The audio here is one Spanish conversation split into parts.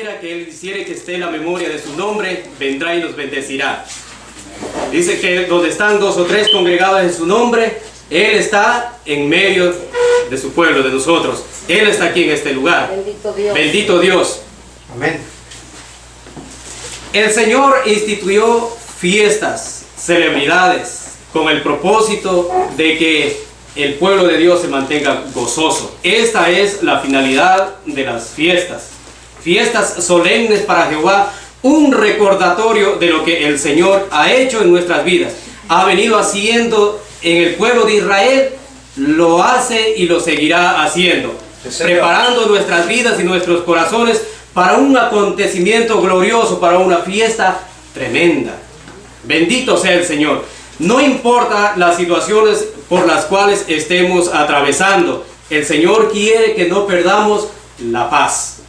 quiera que Él hiciere que esté en la memoria de su nombre, vendrá y nos bendecirá. Dice que donde están 2 o 3 congregados en su nombre, Él está en medio de su pueblo, de nosotros. Él está aquí en este lugar. Bendito Dios. Bendito Dios. Amén. El Señor instituyó fiestas, celebridades, con el propósito de que el pueblo de Dios se mantenga gozoso. Esta es la finalidad de las fiestas. Fiestas solemnes para Jehová, un recordatorio de lo que el Señor ha hecho en nuestras vidas. Ha venido haciendo en el pueblo de Israel, lo hace y lo seguirá haciendo. Preparando nuestras vidas y nuestros corazones para un acontecimiento glorioso, para una fiesta tremenda. Bendito sea el Señor. No importa las situaciones por las cuales estemos atravesando, el Señor quiere que no perdamos la paz.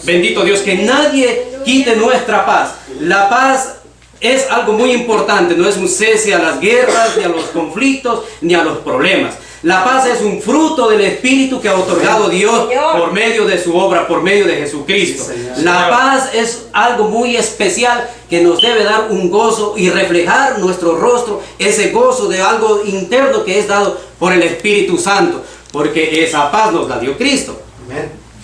Bendito Dios, que nadie quite nuestra paz. La paz es algo muy importante, no es un cese a las guerras, ni a los conflictos, ni a los problemas. La paz es un fruto del Espíritu que ha otorgado Dios por medio de su obra, por medio de Jesucristo. La paz es algo muy especial que nos debe dar un gozo y reflejar nuestro rostro, ese gozo de algo interno que es dado por el Espíritu Santo, porque esa paz nos la dio Cristo.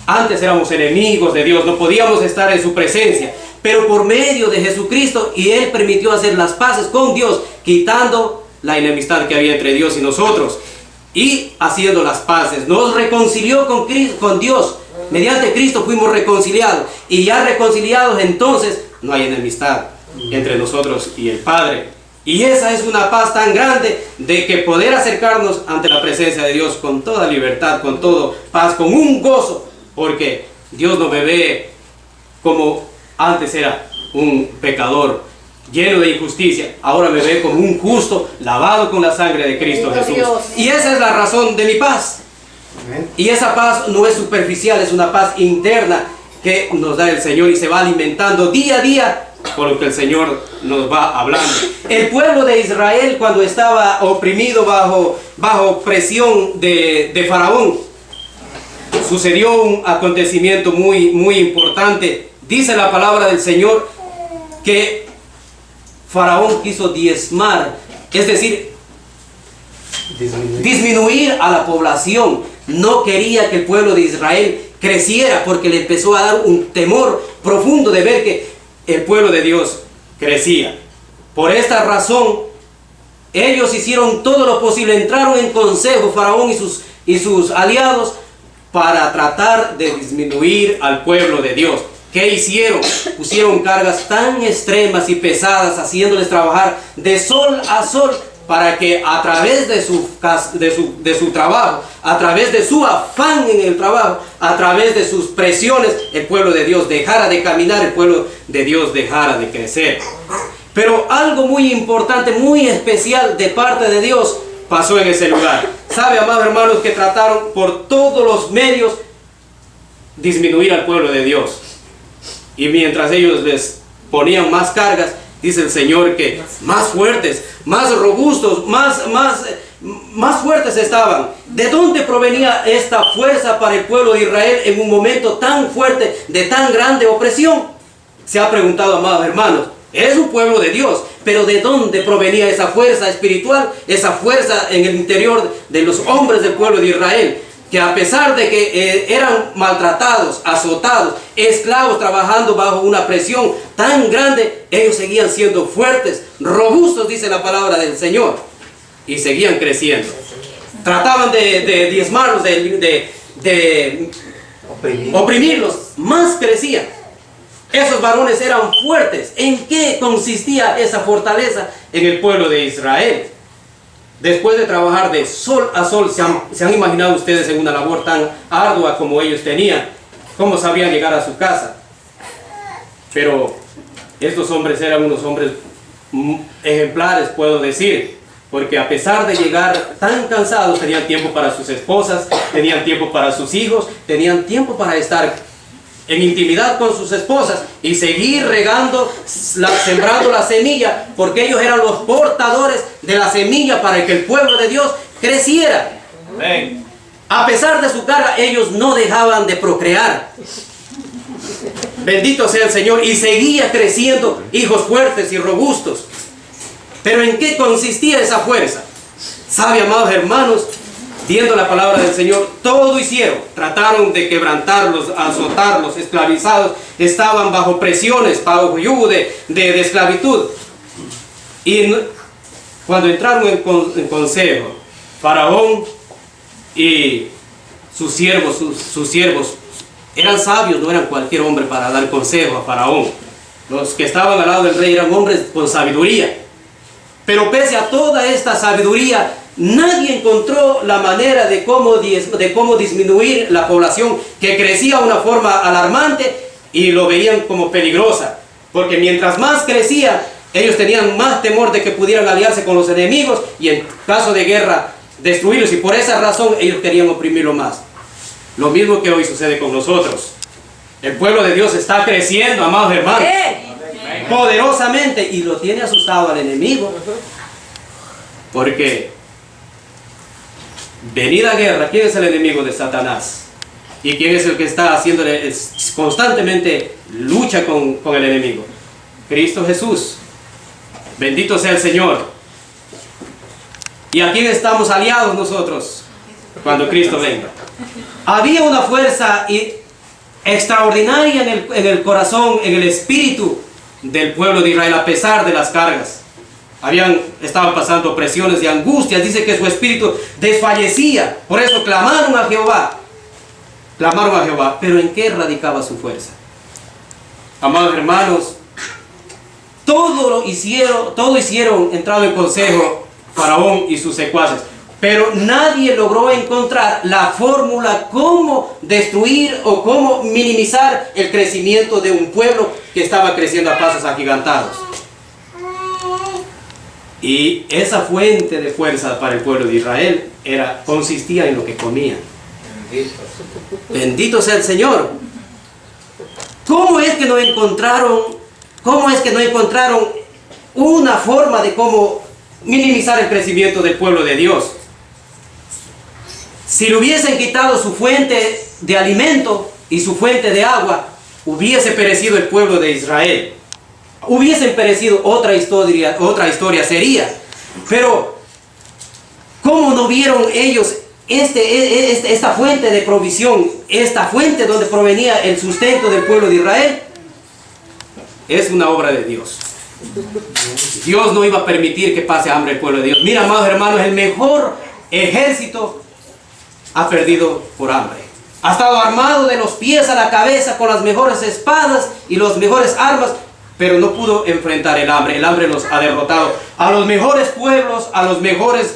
Antes éramos enemigos de Dios, no podíamos estar en su presencia, pero por medio de Jesucristo, y Él permitió hacer las paces con Dios, quitando la enemistad que había entre Dios y nosotros. Y haciendo las paces, nos reconcilió con Dios. Mediante Cristo fuimos reconciliados. Y ya reconciliados, entonces no hay enemistad entre nosotros y el Padre. Y esa es una paz tan grande de que poder acercarnos ante la presencia de Dios con toda libertad, con toda paz, con un gozo. Porque Dios no me ve como antes era un pecador lleno de injusticia, ahora me ve como un justo, lavado con la sangre de Cristo Jesús. Y esa es la razón de mi paz. Y esa paz no es superficial, es una paz interna que nos da el Señor y se va alimentando día a día por lo que el Señor nos va hablando. El pueblo de Israel, cuando estaba oprimido bajo presión de Faraón, sucedió un acontecimiento muy importante. Dice la palabra del Señor que Faraón quiso diezmar, es decir, disminuir a la población. No quería que el pueblo de Israel creciera porque le empezó a dar un temor profundo de ver que el pueblo de Dios crecía. Por esta razón, ellos hicieron todo lo posible, entraron en consejo, Faraón y sus aliados, para tratar de disminuir al pueblo de Dios. ¿Qué hicieron? Pusieron cargas tan extremas y pesadas, haciéndoles trabajar de sol a sol, para que a través de su trabajo, a través de su afán en el trabajo, a través de sus presiones, el pueblo de Dios dejara de caminar, el pueblo de Dios dejara de crecer. Pero algo muy importante, muy especial de parte de Dios pasó en ese lugar. ¿Sabe, amados hermanos, que trataron por todos los medios disminuir al pueblo de Dios? Y mientras ellos les ponían más cargas, dice el Señor que más fuertes, más robustos, más fuertes estaban. ¿De dónde provenía esta fuerza para el pueblo de Israel en un momento tan fuerte, de tan grande opresión? Se ha preguntado, amados hermanos. Es un pueblo de Dios, pero ¿de dónde provenía esa fuerza espiritual, esa fuerza en el interior de los hombres del pueblo de Israel? Que a pesar de que eran maltratados, azotados, esclavos, trabajando bajo una presión tan grande, ellos seguían siendo fuertes, robustos, dice la palabra del Señor, y seguían creciendo. Trataban de diezmarlos, de oprimirlos, más crecían. Esos varones eran fuertes. ¿En qué consistía esa fortaleza en el pueblo de Israel? Después de trabajar de sol a sol, ¿se han imaginado ustedes en una labor tan ardua como ellos tenían? ¿Cómo sabían llegar a su casa? Pero estos hombres eran unos hombres ejemplares, puedo decir, porque a pesar de llegar tan cansados, tenían tiempo para sus esposas, tenían tiempo para sus hijos, tenían tiempo para estar en intimidad con sus esposas y seguir regando, sembrando la semilla, porque ellos eran los portadores de la semilla para que el pueblo de Dios creciera. A pesar de su carga, ellos no dejaban de procrear. Bendito sea el Señor. Y seguía creciendo hijos fuertes y robustos. Pero ¿en qué consistía esa fuerza? ¿Sabe, amados hermanos? Viendo la palabra del Señor, todo hicieron. Trataron de quebrantarlos, azotarlos, esclavizados. Estaban bajo presiones, bajo yugo de esclavitud. Y cuando entraron en consejo, Faraón y sus siervos eran sabios, no eran cualquier hombre para dar consejo a Faraón. Los que estaban al lado del rey eran hombres con sabiduría. Pero pese a toda esta sabiduría, nadie encontró la manera de cómo disminuir la población, que crecía de una forma alarmante y lo veían como peligrosa. Porque mientras más crecía, ellos tenían más temor de que pudieran aliarse con los enemigos y en caso de guerra destruirlos. Y por esa razón ellos querían oprimirlo más. Lo mismo que hoy sucede con nosotros. El pueblo de Dios está creciendo, amados hermanos, poderosamente, y lo tiene asustado al enemigo. Porque venida guerra, ¿quién es el enemigo de Satanás? ¿Y quién es el que está haciéndole constantemente lucha con el enemigo? Cristo Jesús. Bendito sea el Señor. ¿Y a quién estamos aliados nosotros cuando Cristo venga? Había una fuerza extraordinaria en el corazón, en el espíritu del pueblo de Israel, a pesar de las cargas. Estaban pasando presiones y angustias. Dice que su espíritu desfallecía. Por eso clamaron a Jehová. Clamaron a Jehová. Pero ¿en qué radicaba su fuerza? Amados hermanos, todo hicieron entrado en consejo Faraón y sus secuaces. Pero nadie logró encontrar la fórmula cómo destruir o cómo minimizar el crecimiento de un pueblo que estaba creciendo a pasos agigantados. Y esa fuente de fuerza para el pueblo de Israel consistía en lo que comían. Bendito sea el Señor. ¿Cómo es que no encontraron una forma de cómo minimizar el crecimiento del pueblo de Dios? Si le hubiesen quitado su fuente de alimento y su fuente de agua, hubiese perecido el pueblo de Israel. Hubiesen perecido, otra historia sería. Pero ¿cómo no vieron ellos esta fuente de provisión, esta fuente donde provenía el sustento del pueblo de Israel? Es una obra de Dios. Dios no iba a permitir que pase hambre el pueblo de Dios. Mira, amados hermanos, el mejor ejército ha perdido por hambre. Ha estado armado de los pies a la cabeza con las mejores espadas y las mejores armas, pero no pudo enfrentar el hambre. El hambre los ha derrotado. A los mejores pueblos, a los mejores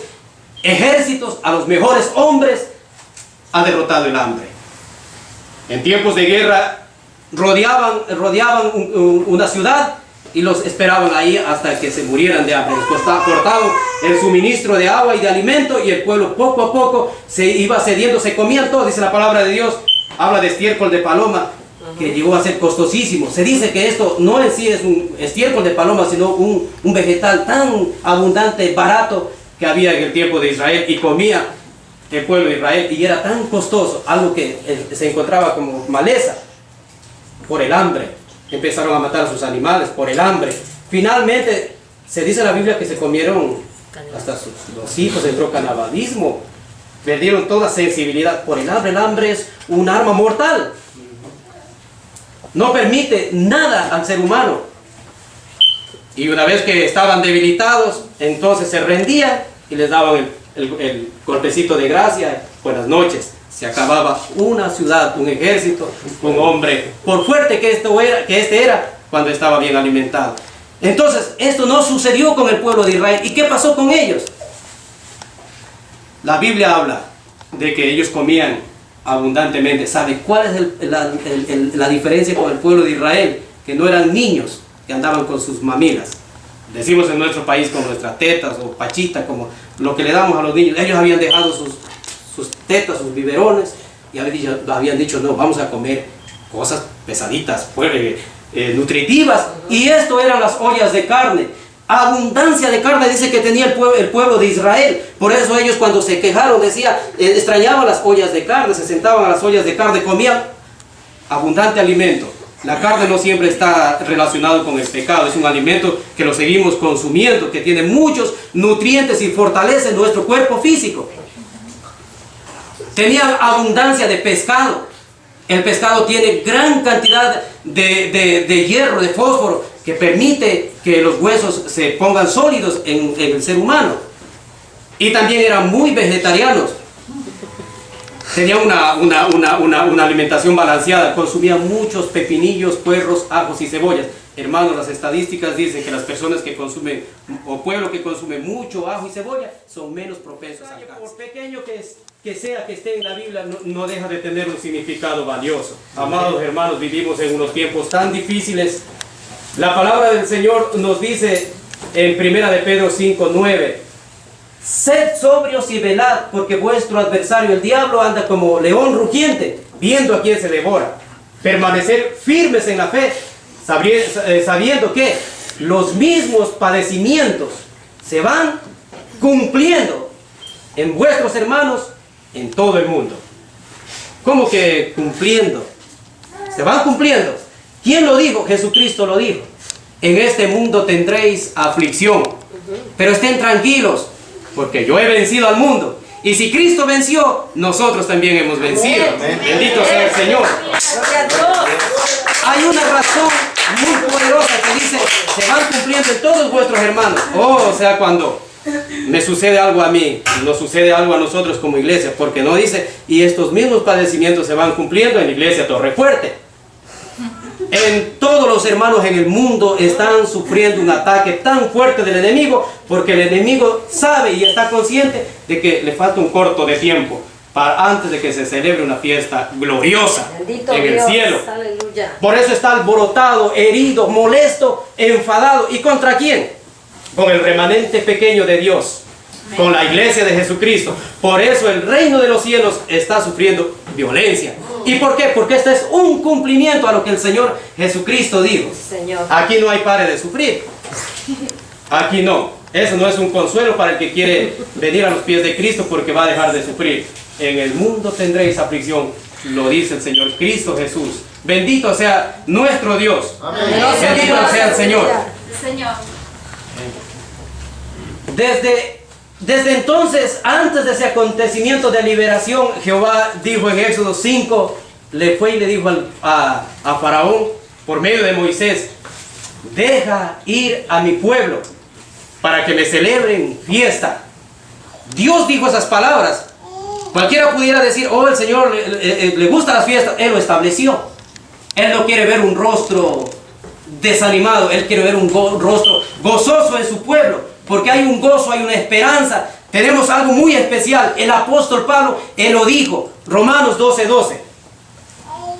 ejércitos, a los mejores hombres, ha derrotado el hambre. En tiempos de guerra rodeaban una ciudad y los esperaban ahí hasta que se murieran de hambre. Les cortaban el suministro de agua y de alimento, y el pueblo poco a poco se iba cediendo, se comían todo. Dice la palabra de Dios, habla de estiércol de paloma, que llegó a ser costosísimo. Se dice que esto no en sí es un estiércol de paloma, sino un vegetal tan abundante, barato, que había en el tiempo de Israel, y comía el pueblo de Israel, y era tan costoso, algo que se encontraba como maleza, por el hambre. Empezaron a matar a sus animales por el hambre. Finalmente, se dice en la Biblia que se comieron hasta los hijos, entró canibalismo. Perdieron toda sensibilidad por el hambre. El hambre es un arma mortal. No permite nada al ser humano. Y una vez que estaban debilitados, entonces se rendían y les daban el golpecito de gracia. Buenas noches. Se acababa una ciudad, un ejército, un hombre, por fuerte que este era, cuando estaba bien alimentado. Entonces, esto no sucedió con el pueblo de Israel. ¿Y qué pasó con ellos? La Biblia habla de que ellos comían abundantemente. ¿Sabe cuál es la diferencia con el pueblo de Israel? Que no eran niños que andaban con sus mamilas. Decimos en nuestro país con nuestras tetas o pachita, como lo que le damos a los niños. Ellos habían dejado sus tetas, sus biberones, y habían dicho, no, vamos a comer cosas pesaditas, nutritivas. Y esto eran las ollas de carne. Abundancia de carne dice que tenía el pueblo de Israel. Por eso ellos, cuando se quejaron, extrañaban las ollas de carne, se sentaban a las ollas de carne, comían abundante alimento. La carne no siempre está relacionada con el pecado, es un alimento que lo seguimos consumiendo, que tiene muchos nutrientes y fortalece nuestro cuerpo físico. Tenía abundancia de pescado. El pescado tiene gran cantidad de hierro, de fósforo, que permite que los huesos se pongan sólidos en el ser humano. Y también eran muy vegetarianos. Tenía una alimentación balanceada, consumían muchos pepinillos, puerros, ajos y cebollas. Hermanos, las estadísticas dicen que las personas que consumen, o pueblo que consume mucho ajo y cebolla, son menos propensos al cáncer. Por pequeño que sea que esté en la Biblia, no deja de tener un significado valioso. Amados hermanos, vivimos en unos tiempos tan difíciles. La palabra del Señor nos dice en 1 de Pedro 5:9: sed sobrios y velad, porque vuestro adversario el diablo anda como león rugiente, viendo a quien se devora. Permanecer firmes en la fe, sabiendo que los mismos padecimientos se van cumpliendo en vuestros hermanos en todo el mundo. ¿Cómo que cumpliendo? Se van cumpliendo. ¿Quién lo dijo? Jesucristo lo dijo. En este mundo tendréis aflicción, pero estén tranquilos, porque yo he vencido al mundo. Y si Cristo venció, nosotros también hemos vencido. Amén. Bendito sea el Señor. Hay una razón muy poderosa que dice: se van cumpliendo en todos vuestros hermanos. O sea, cuando me sucede algo a mí, nos sucede algo a nosotros como iglesia, porque no dice: y estos mismos padecimientos se van cumpliendo en la iglesia Torrefuerte. En todos los hermanos en el mundo están sufriendo un ataque tan fuerte del enemigo, porque el enemigo sabe y está consciente de que le falta un corto de tiempo antes de que se celebre una fiesta gloriosa Bendito en Dios, el cielo. aleluya. Por eso está alborotado, herido, molesto, enfadado. ¿Y contra quién? Con el remanente pequeño de Dios, con la iglesia de Jesucristo. Por eso el reino de los cielos está sufriendo violencia. ¿Y por qué? Porque este es un cumplimiento a lo que el Señor Jesucristo dijo. Señor. Aquí no hay pare de sufrir. Aquí no. Eso no es un consuelo para el que quiere venir a los pies de Cristo, porque va a dejar de sufrir. En el mundo tendréis aflicción, lo dice el Señor Cristo Jesús. Bendito sea nuestro Dios. Amén. Bendito sea el Señor. Señor. Desde entonces, antes de ese acontecimiento de liberación, Jehová dijo en Éxodo 5, le fue y le dijo a Faraón, por medio de Moisés: deja ir a mi pueblo para que me celebren fiesta. Dios dijo esas palabras. Cualquiera pudiera decir: oh, el Señor le gustan las fiestas. Él lo estableció. Él no quiere ver un rostro desanimado. Él quiere ver un rostro gozoso en su pueblo, porque hay un gozo, hay una esperanza. Tenemos algo muy especial. El apóstol Pablo, él lo dijo, Romanos 12:12.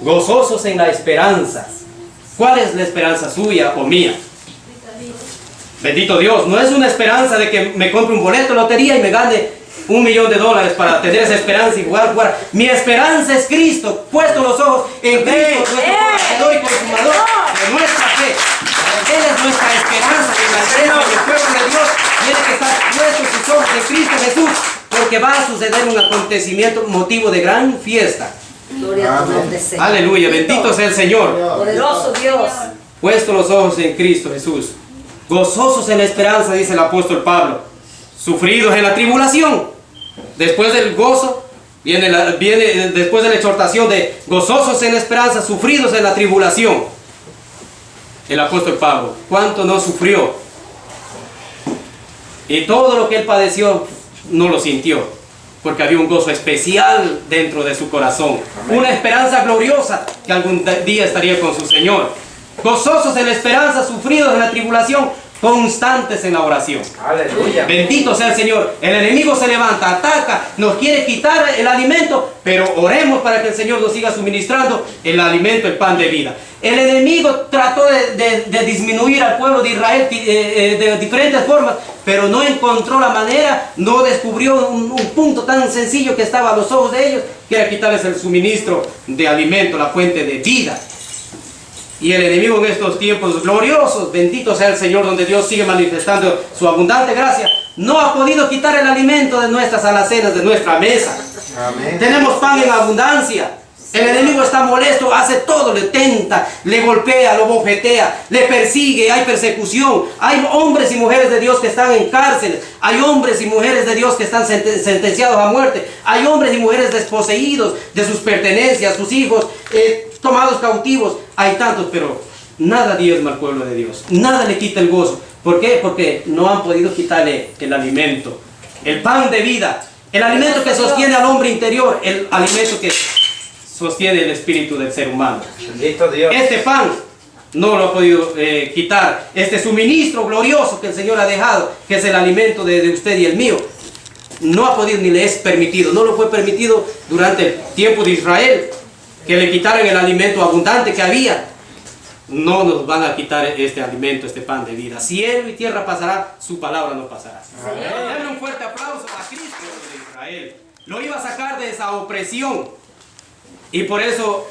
Gozosos en la esperanza. ¿Cuál es la esperanza suya o mía? Bendito Dios. No es una esperanza de que me compre un boleto de lotería y me gane $1.000.000 para tener esa esperanza y jugar. Mi esperanza es Cristo, puesto los ojos en Cristo, nuestro conocedor y consumador de nuestra fe. Él es nuestra esperanza. En la iglesia del pueblo de Dios tiene que estar puestos sus ojos en Cristo Jesús, porque va a suceder un acontecimiento motivo de gran fiesta. Gloria a tu nombre, Señor. Aleluya, bendito sea el Señor. Poderoso Dios. Puesto los ojos en Cristo Jesús, gozosos en la esperanza, dice el apóstol Pablo, sufridos en la tribulación. Después del gozo viene después de la exhortación de gozosos en la esperanza, sufridos en la tribulación. El apóstol Pablo, ¿cuánto no sufrió? Y todo lo que él padeció no lo sintió, porque había un gozo especial dentro de su corazón. Amén. Una esperanza gloriosa que algún día estaría con su Señor. Gozosos en la esperanza, sufridos en la tribulación, constantes en la oración. Aleluya. Bendito sea el Señor. El enemigo se levanta, ataca, nos quiere quitar el alimento, pero oremos para que el Señor nos siga suministrando el alimento, el pan de vida. El enemigo trató de disminuir al pueblo de Israel de diferentes formas, pero no encontró la manera, no descubrió un punto tan sencillo que estaba a los ojos de ellos, que era quitarles el suministro de alimento, la fuente de vida. Y el enemigo en estos tiempos gloriosos, bendito sea el Señor, donde Dios sigue manifestando su abundante gracia, no ha podido quitar el alimento de nuestras alacenas, de nuestra mesa. Amén. Tenemos pan en abundancia. El enemigo está molesto, hace todo, le tenta, le golpea, lo bofetea, le persigue, hay persecución. Hay hombres y mujeres de Dios que están en cárceles. Hay hombres y mujeres de Dios que están sentenciados a muerte. Hay hombres y mujeres desposeídos de sus pertenencias, sus hijos tomados cautivos. Hay tantos, pero nada diezma al pueblo de Dios. Nada le quita el gozo. ¿Por qué? Porque no han podido quitarle el alimento, el pan de vida, el alimento que sostiene al hombre interior, el alimento que sostiene el espíritu del ser humano. Bendito Dios. Este pan no lo ha podido quitar. Este suministro glorioso que el Señor ha dejado, que es el alimento de usted y el mío, no ha podido ni le es permitido. No lo fue permitido durante el tiempo de Israel, que le quitaran el alimento abundante que había. No nos van a quitar este alimento, este pan de vida. Cielo y tierra pasará, su palabra no pasará. Denle un fuerte aplauso a Cristo de Israel. Lo iba a sacar de esa opresión. Y por eso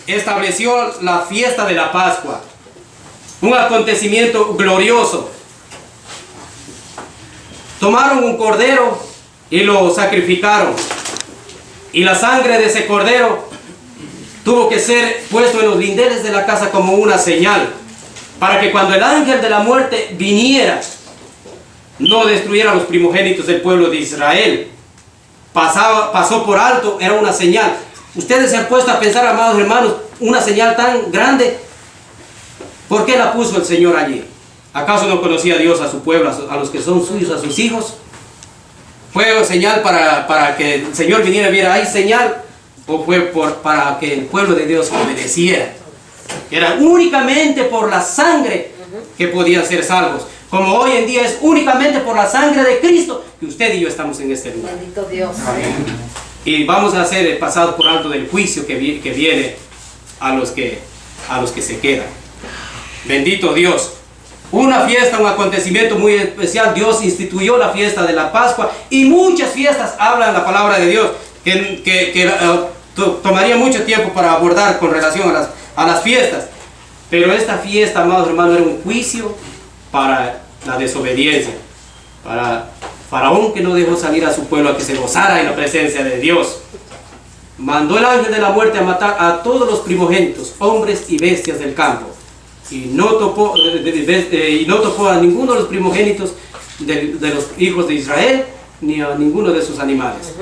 estableció la fiesta de la Pascua. Un acontecimiento glorioso. Tomaron un cordero y lo sacrificaron. Y la sangre de ese cordero tuvo que ser puesto en los lindeles de la casa como una señal, para que cuando el ángel de la muerte viniera, no destruyera los primogénitos del pueblo de Israel. Pasó por alto, era una señal. Ustedes se han puesto a pensar, amados hermanos, una señal tan grande, ¿por qué la puso el Señor allí? ¿Acaso no conocía Dios a su pueblo, a los que son suyos, a sus hijos? ¿Fue señal para que el Señor viniera y viera, hay señal? ¿O fue para que el pueblo de Dios obedeciera? Era únicamente por la sangre que podían ser salvos. Como hoy en día es únicamente por la sangre de Cristo que usted y yo estamos en este lugar. Bendito Dios. Amén. Y vamos a ser pasados por alto del juicio que viene a los que se quedan. Bendito Dios. Una fiesta, un acontecimiento muy especial. Dios instituyó la fiesta de la Pascua, y muchas fiestas hablan la palabra de Dios que tomaría mucho tiempo para abordar con relación a las fiestas. Pero esta fiesta, amados hermanos, era un juicio para la desobediencia, para Faraón, que no dejó salir a su pueblo a que se gozara en la presencia de Dios. Mandó el ángel de la muerte a matar a todos los primogénitos, hombres y bestias del campo, y no topó a ninguno de los primogénitos de los hijos de Israel, ni a ninguno de sus animales.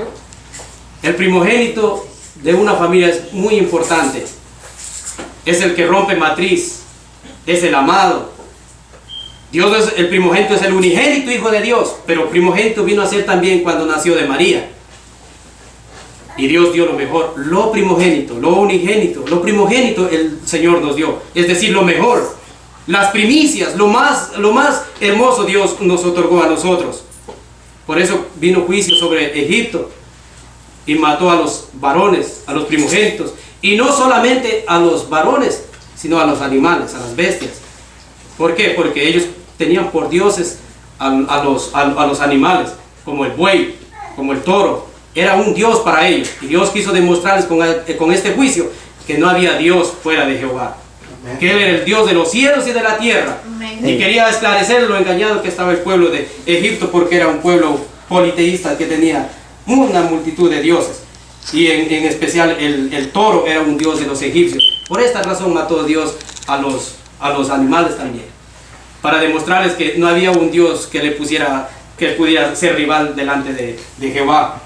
El primogénito de una familia es muy importante. Es el que rompe matriz, es el amado. El primogénito es el unigénito hijo de Dios, pero primogénito vino a ser también cuando nació de María. Y Dios dio lo mejor, lo primogénito, lo unigénito, lo primogénito el Señor nos dio, es decir, lo mejor, las primicias, lo más hermoso Dios nos otorgó a nosotros. Por eso vino juicio sobre Egipto y mató a los varones, a los primogénitos, y no solamente a los varones, sino a los animales, a las bestias. ¿Por qué? Porque ellos tenían por dioses a los animales, como el buey, como el toro. Era un dios para ellos, y Dios quiso demostrarles con este juicio que no había Dios fuera de Jehová, que Él era el Dios de los cielos y de la tierra. Y quería esclarecer lo engañado que estaba el pueblo de Egipto, porque era un pueblo politeísta que tenía una multitud de dioses, y en especial el toro era un dios de los egipcios. Por esta razón mató Dios a los animales también, para demostrarles que no había un Dios que pudiera ser rival delante de Jehová.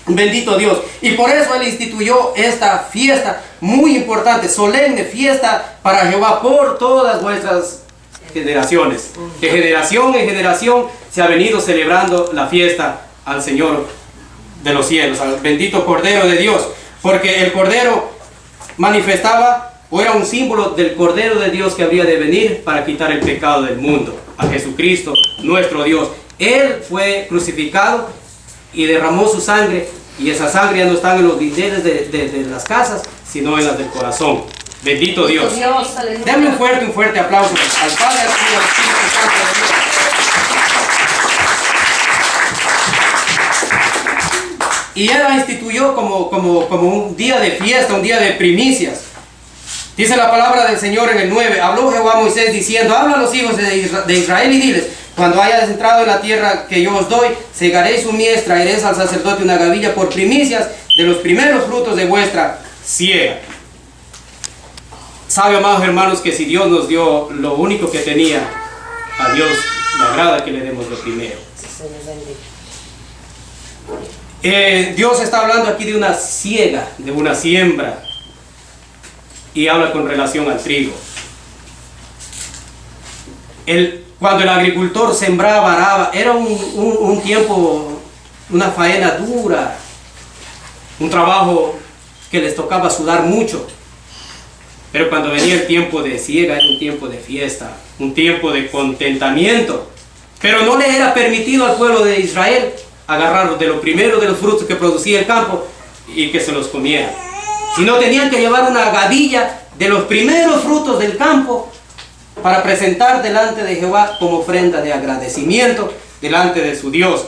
Bendito Dios. Y por eso Él instituyó esta fiesta muy importante, solemne fiesta para Jehová por todas vuestras generaciones. De generación en generación se ha venido celebrando la fiesta al Señor de los cielos, al bendito Cordero de Dios, porque el Cordero manifestaba, o era un símbolo del Cordero de Dios que habría de venir para quitar el pecado del mundo, a Jesucristo nuestro Dios. Él fue crucificado y derramó su sangre, y esa sangre ya no está en los dinteles de las casas, sino en las del corazón. Bendito Dios. Dame un fuerte aplauso al Padre, al Hijo y al Espíritu Santo de Dios. Y Él la instituyó como un día de fiesta, un día de primicias. Dice la palabra del Señor en el 9, habló Jehová a Moisés diciendo, habla a los hijos de Israel y diles, cuando hayas entrado en la tierra que yo os doy, segaréis su mies, traeréis al sacerdote una gavilla por primicias de los primeros frutos de vuestra ciega. Sabe, amados hermanos, que si Dios nos dio lo único que tenía, a Dios le agrada que le demos lo primero. Dios está hablando aquí de una siega, de una siembra, y habla con relación al trigo. Cuando el agricultor sembraba, araba, era un tiempo, una faena dura, un trabajo que les tocaba sudar mucho. Pero cuando venía el tiempo de siega, era un tiempo de fiesta, un tiempo de contentamiento. Pero no le era permitido al pueblo de Israel agarrar de lo primero de los frutos que producía el campo y que se los comieran. Sino tenían que llevar una gavilla de los primeros frutos del campo para presentar delante de Jehová como ofrenda de agradecimiento delante de su Dios,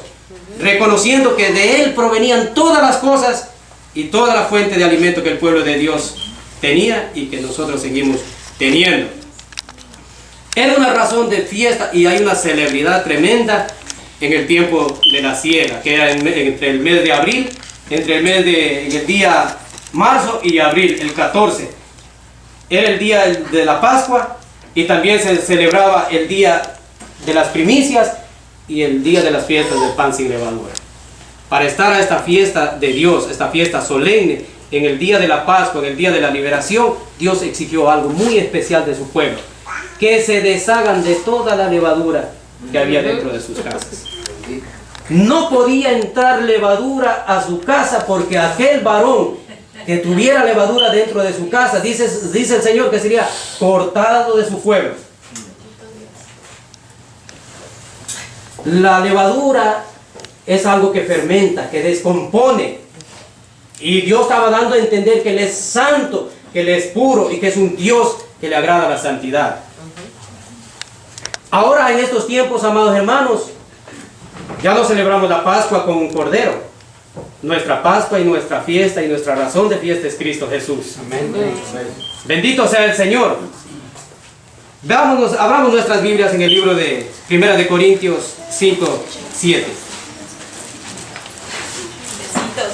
reconociendo que de Él provenían todas las cosas y toda la fuente de alimento que el pueblo de Dios tenía y que nosotros seguimos teniendo. Era una razón de fiesta y hay una celebridad tremenda en el tiempo de la siega, que era entre el mes de abril, en el día marzo y abril, el 14. Era el día de la Pascua y también se celebraba el día de las primicias y el día de las fiestas del pan sin levadura. Para estar a esta fiesta de Dios, esta fiesta solemne, en el día de la Pascua, en el día de la liberación, Dios exigió algo muy especial de su pueblo: que se deshagan de toda la levadura que había dentro de sus casas. No podía entrar levadura a su casa, porque aquel varón que tuviera levadura dentro de su casa, dice el Señor, que sería cortado de su pueblo. La levadura es algo que fermenta, que descompone. Y Dios estaba dando a entender que Él es santo, que Él es puro y que es un Dios que le agrada la santidad. Ahora, en estos tiempos, amados hermanos, ya no celebramos la Pascua con un cordero. Nuestra Pascua y nuestra fiesta y nuestra razón de fiesta es Cristo Jesús. Amén. Bendito sea el Señor. Abramos nuestras Biblias en el libro de 1 de Corintios 5, 7.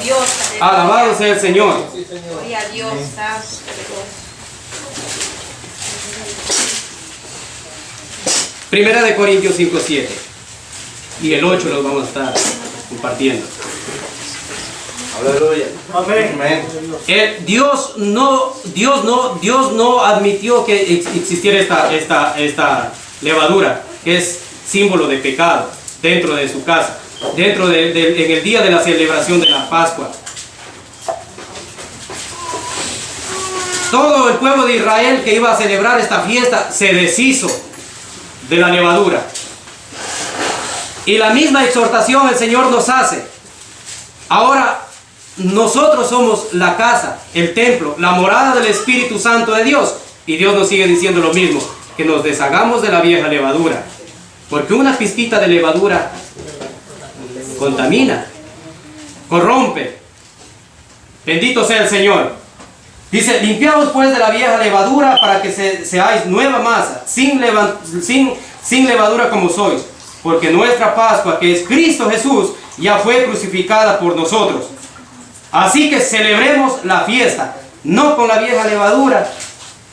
Dios, alabado sea el Señor. Gloria a Dios. Primera de Corintios 5, 7. Y el 8 los vamos a estar compartiendo. Aleluya. Amén. Dios no admitió que existiera esta levadura, que es símbolo de pecado, dentro de su casa, en el día de la celebración de la Pascua. Todo el pueblo de Israel que iba a celebrar esta fiesta se deshizo de la levadura. Y la misma exhortación el Señor nos hace. Ahora, nosotros somos la casa, el templo, la morada del Espíritu Santo de Dios. Y Dios nos sigue diciendo lo mismo, que nos deshagamos de la vieja levadura. Porque una pizquita de levadura contamina, corrompe. Bendito sea el Señor. Dice: limpiaos pues de la vieja levadura para que seáis nueva masa, sin levadura como sois. Porque nuestra Pascua, que es Cristo Jesús, ya fue crucificada por nosotros. Así que celebremos la fiesta, no con la vieja levadura,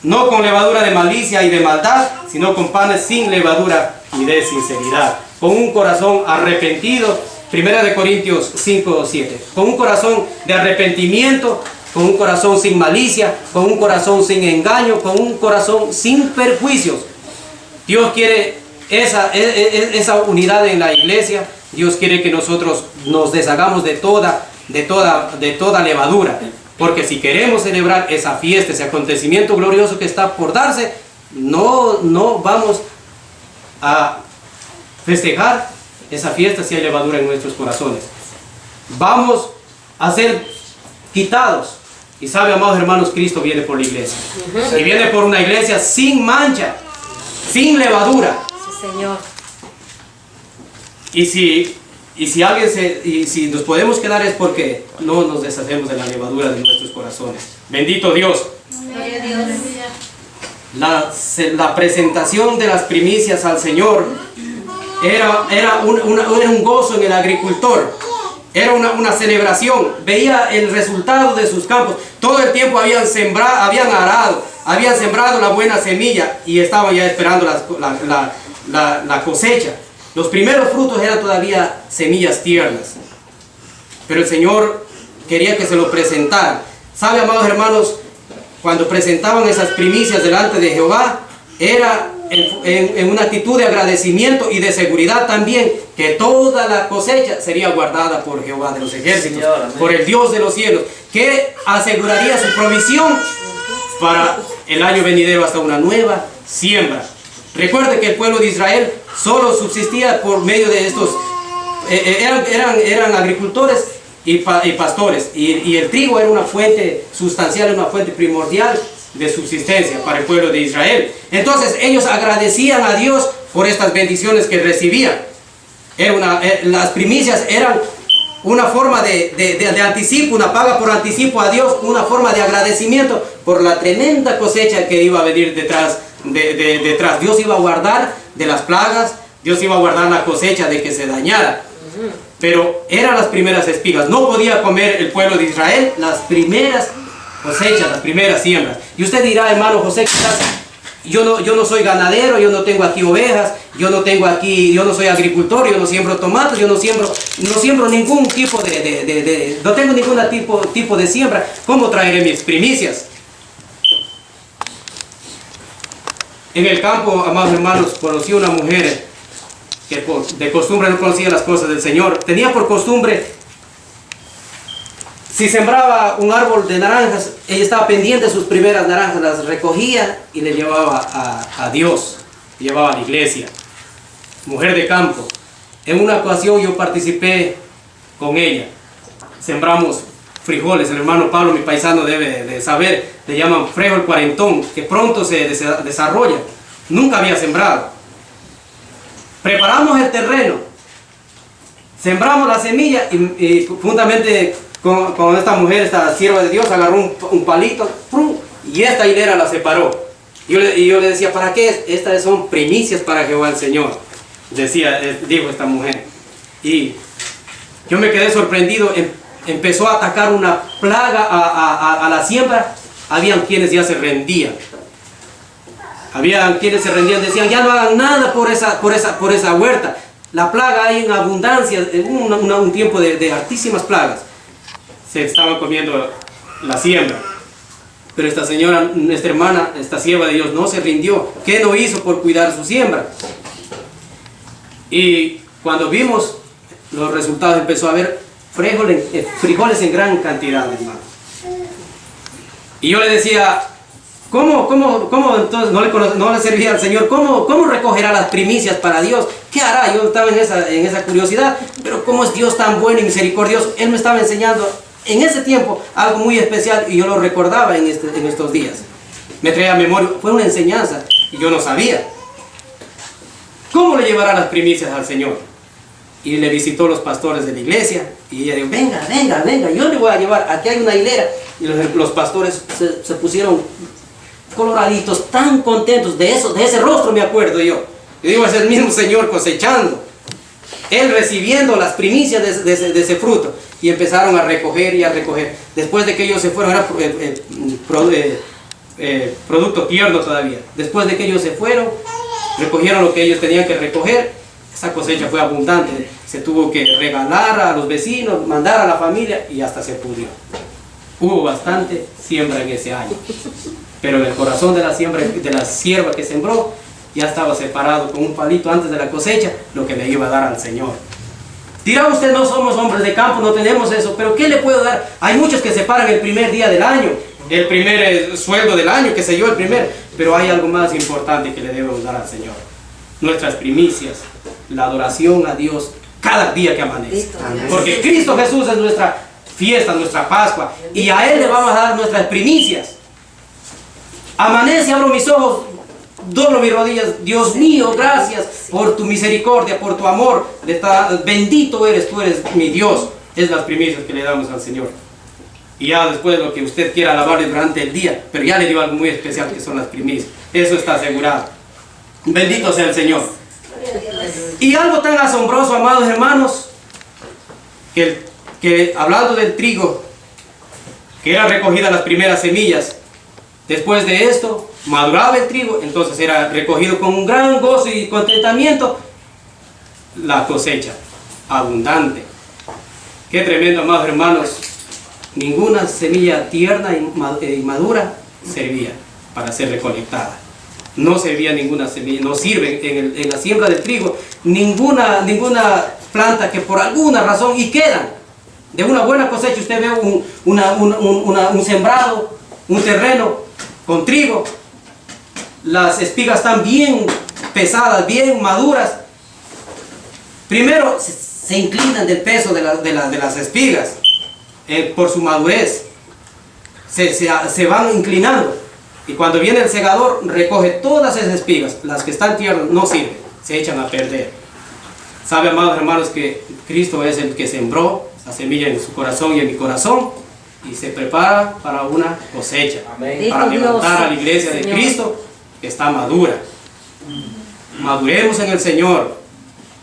no con levadura de malicia y de maldad, sino con panes sin levadura y de sinceridad, con un corazón arrepentido. 1 de Corintios 5, 7. Con un corazón de arrepentimiento, con un corazón sin malicia, con un corazón sin engaño, con un corazón sin perjuicios. Dios quiere esa unidad en la iglesia. Dios quiere que nosotros nos deshagamos de toda levadura. Porque si queremos celebrar esa fiesta, ese acontecimiento glorioso que está por darse, no vamos a festejar esa fiesta si hay levadura en nuestros corazones. Vamos a ser quitados. Y sabe, amados hermanos, Cristo viene por la iglesia. Y viene por una iglesia sin mancha, sin levadura. Sí, Señor. Y si nos podemos quedar es porque no nos deshacemos de la levadura de nuestros corazones. Bendito Dios. Gloria a Dios. La presentación de las primicias al Señor era un gozo en el agricultor, Era una celebración. Veía el resultado de sus campos. Todo el tiempo habían sembrado, habían arado, habían sembrado la buena semilla y estaban ya esperando la cosecha. Los primeros frutos eran todavía semillas tiernas. Pero el Señor quería que se lo presentaran. ¿Sabe, amados hermanos? Cuando presentaban esas primicias delante de Jehová, era en una actitud de agradecimiento y de seguridad también, que toda la cosecha sería guardada por Jehová de los ejércitos, por el Dios de los cielos, que aseguraría su provisión para el año venidero hasta una nueva siembra. Recuerde que el pueblo de Israel solo subsistía por medio de estos, eran agricultores y pastores, y el trigo era una fuente sustancial, una fuente primordial de subsistencia para el pueblo de Israel. Entonces ellos agradecían a Dios por estas bendiciones que recibían. Las primicias eran una forma de anticipo, una paga por anticipo a Dios, una forma de agradecimiento por la tremenda cosecha que iba a venir detrás. Dios iba a guardar de las plagas, Dios iba a guardar la cosecha de que se dañara. Pero eran las primeras espigas. No podía comer el pueblo de Israel las primeras cosechas, las primeras siembras. Y usted dirá, hermano José, quizás yo no soy ganadero, yo no tengo aquí ovejas, yo no soy agricultor, yo no siembro tomates, yo no siembro ningún tipo no tengo ningún tipo de siembra. ¿Cómo traeré mis primicias? En el campo, amados hermanos, conocí una mujer que de costumbre no conocía las cosas del Señor. Tenía por costumbre, si sembraba un árbol de naranjas, ella estaba pendiente de sus primeras naranjas, las recogía y le llevaba a Dios, le llevaba a la iglesia. Mujer de campo. En una ocasión yo participé con ella. Sembramos frijoles. El hermano Pablo, mi paisano, debe de saber, le llaman frijol cuarentón, que pronto se desarrolla. Nunca había sembrado. Preparamos el terreno, sembramos la semilla y juntamente con esta mujer, esta sierva de Dios, agarró un palito y esta hilera la separó. Y yo le decía, ¿para qué? Estas son primicias para Jehová el Señor, dijo esta mujer. Y yo me quedé sorprendido. Empezó a atacar una plaga a la siembra. Habían quienes ya se rendían. Habían quienes se rendían, decían, ya no hagan nada por esa huerta. La plaga hay en abundancia, un tiempo de altísimas plagas. Se estaban comiendo la siembra. Pero esta señora, esta hermana, esta sierva de Dios no se rindió. ¿Qué no hizo por cuidar su siembra? Y cuando vimos los resultados, empezó a haber frijoles en gran cantidad, hermano. Y yo le decía, ¿cómo entonces no le servía al Señor? ¿Cómo recogerá las primicias para Dios? ¿Qué hará? Yo estaba en esa curiosidad, pero ¿cómo es Dios tan bueno y misericordioso? Él me estaba enseñando en ese tiempo algo muy especial y yo lo recordaba en estos días. Me traía a memoria, fue una enseñanza y yo no sabía. ¿Cómo le llevará las primicias al Señor? Y le visitó los pastores de la iglesia y ella dijo, venga, yo le voy a llevar, aquí hay una hilera. Y los pastores se pusieron coloraditos, tan contentos de ese rostro, me acuerdo yo. Yo digo, es el mismo Señor cosechando, Él recibiendo las primicias de ese fruto. Y empezaron a recoger y a recoger. Después de que ellos se fueron, era producto tierno todavía. Después de que ellos se fueron, recogieron lo que ellos tenían que recoger. Esa cosecha fue abundante. Se tuvo que regalar a los vecinos, mandar a la familia y hasta se pudrió. Hubo bastante siembra en ese año. Pero en el corazón de la sierva que sembró, ya estaba separado con un palito antes de la cosecha, lo que le iba a dar al Señor. Dirá usted, no somos hombres de campo, no tenemos eso, pero ¿qué le puedo dar? Hay muchos que separan el primer día del año, el primer sueldo del año, qué sé yo, pero hay algo más importante que le debemos dar al Señor. Nuestras primicias, la adoración a Dios cada día que amanece. Porque Cristo Jesús es nuestra fiesta, nuestra Pascua, y a Él le vamos a dar nuestras primicias. Amanece, abro mis ojos, doblo mis rodillas. Dios mío, gracias por tu misericordia, por tu amor. Bendito eres, tú eres mi Dios. Es las primicias que le damos al Señor. Y ya después lo que usted quiera alabarle durante el día, pero ya le dio algo muy especial que son las primicias. Eso está asegurado. Bendito sea el Señor. Y algo tan asombroso, amados hermanos, que que hablando del trigo, que eran recogidas las primeras semillas, después de esto maduraba el trigo, entonces era recogido con un gran gozo y contentamiento la cosecha abundante. Qué tremendo, amados hermanos. Ninguna semilla tierna y madura servía para ser recolectada. No servía ninguna semilla, no sirve en la siembra del trigo ninguna planta que por alguna razón, y quedan de una buena cosecha. Usted ve un sembrado, un terreno con trigo, las espigas están bien pesadas, bien maduras. Primero se inclinan del peso de las espigas por su madurez, se van inclinando, y cuando viene el segador recoge todas esas espigas. Las que están tiernas no sirven, se echan a perder. Sabe, amados hermanos, que Cristo es el que sembró la semilla en su corazón y en mi corazón, y se prepara para una cosecha. Amén. Para Dijo levantar Dios, a la iglesia de Señor. Cristo, que está madura. Maduremos en el Señor,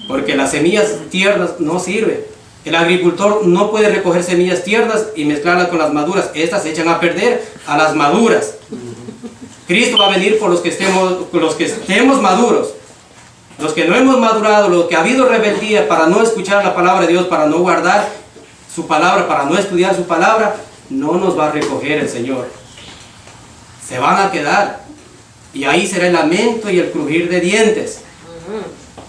porque las semillas tiernas no sirven. El agricultor no puede recoger semillas tiernas y mezclarlas con las maduras. Estas se echan a perder a las maduras. Cristo va a venir por los que estemos maduros. Los que no hemos madurado, los que ha habido rebeldía para no escuchar la palabra de Dios, para no guardar su palabra, para no estudiar su palabra, no nos va a recoger el Señor. Se van a quedar. Y ahí será el lamento y el crujir de dientes.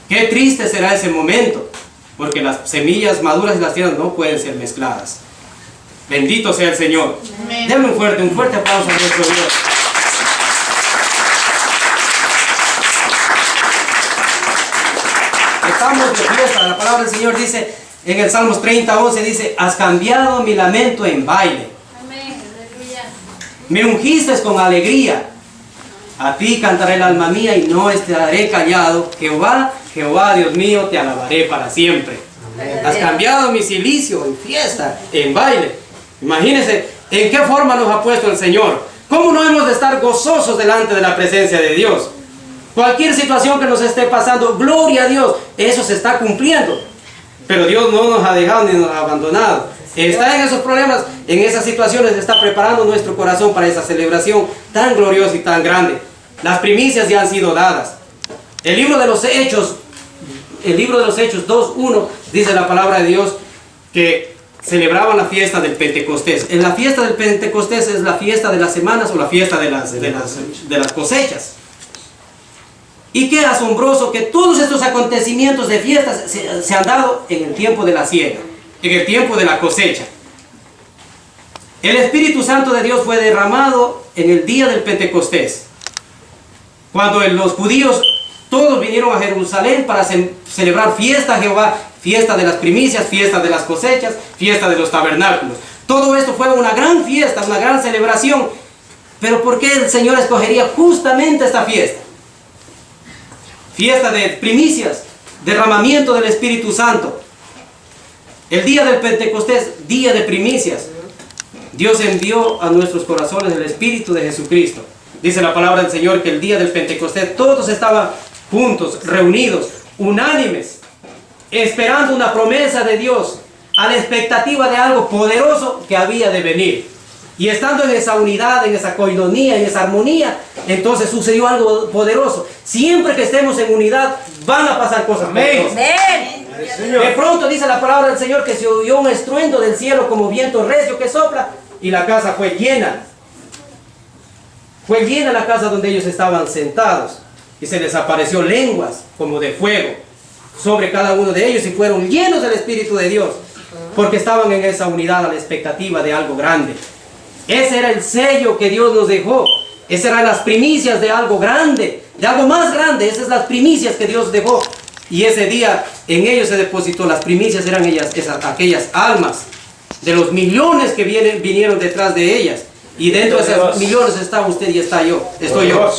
Qué triste será ese momento, porque las semillas maduras y las tiernas no pueden ser mezcladas. Bendito sea el Señor. Amén. Denle un fuerte aplauso a nuestro Dios. Estamos de fiesta. La palabra del Señor dice en el Salmos 30:11, dice: has cambiado mi lamento en baile. Amén. Aleluya. Me ungiste con alegría. A ti cantaré el alma mía y no estaré callado. Jehová, Jehová, Dios mío, te alabaré para siempre. Has cambiado mi cilicio en fiesta, en baile. Imagínense en qué forma nos ha puesto el Señor. ¿Cómo no hemos de estar gozosos delante de la presencia de Dios? Cualquier situación que nos esté pasando, gloria a Dios, eso se está cumpliendo. Pero Dios no nos ha dejado ni nos ha abandonado. Está en esos problemas, en esas situaciones, está preparando nuestro corazón para esa celebración tan gloriosa y tan grande. Las primicias ya han sido dadas. El libro de los Hechos 2:1 dice la palabra de Dios que celebraban la fiesta del Pentecostés. En la fiesta del Pentecostés es la fiesta de las semanas o la fiesta de las cosechas. Y qué asombroso que todos estos acontecimientos de fiestas se han dado en el tiempo de la siega, en el tiempo de la cosecha. El Espíritu Santo de Dios fue derramado en el día del Pentecostés, cuando los judíos todos vinieron a Jerusalén para celebrar fiesta a Jehová, fiesta de las primicias, fiesta de las cosechas, fiesta de los tabernáculos. Todo esto fue una gran fiesta, una gran celebración. Pero ¿por qué el Señor escogería justamente esta fiesta? Fiesta de primicias, derramamiento del Espíritu Santo. El día del Pentecostés, día de primicias. Dios envió a nuestros corazones el Espíritu de Jesucristo. Dice la palabra del Señor que el día del Pentecostés todos estaban juntos, reunidos, unánimes, esperando una promesa de Dios, a la expectativa de algo poderoso que había de venir. Y estando en esa unidad, en esa coinonía, en esa armonía, entonces sucedió algo poderoso. Siempre que estemos en unidad, van a pasar cosas poderosas. Amén. De pronto dice la palabra del Señor que se oyó un estruendo del cielo como viento recio que sopla, y la casa fue llena. Fue llena la casa donde ellos estaban sentados, y se les apareció lenguas como de fuego sobre cada uno de ellos, y fueron llenos del Espíritu de Dios, porque estaban en esa unidad a la expectativa de algo grande. Ese era el sello que Dios nos dejó. Esas eran las primicias de algo grande, de algo más grande. Esas son las primicias que Dios dejó. Y ese día en ellos se depositó. Las primicias eran aquellas almas de los millones que vinieron detrás de ellas. Y dentro de esos millones está usted y estoy yo.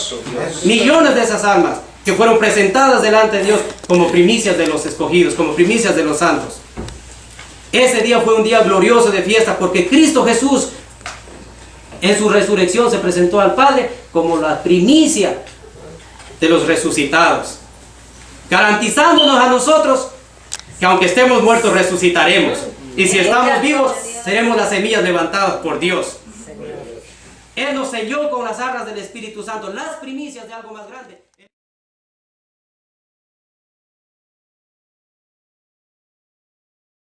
Millones de esas almas que fueron presentadas delante de Dios como primicias de los escogidos, como primicias de los santos. Ese día fue un día glorioso de fiesta, porque Cristo Jesús en su resurrección se presentó al Padre como la primicia de los resucitados, garantizándonos a nosotros que aunque estemos muertos resucitaremos. Y si estamos vivos, seremos las semillas levantadas por Dios. Señor. Él nos selló con las arras del Espíritu Santo, las primicias de algo más grande.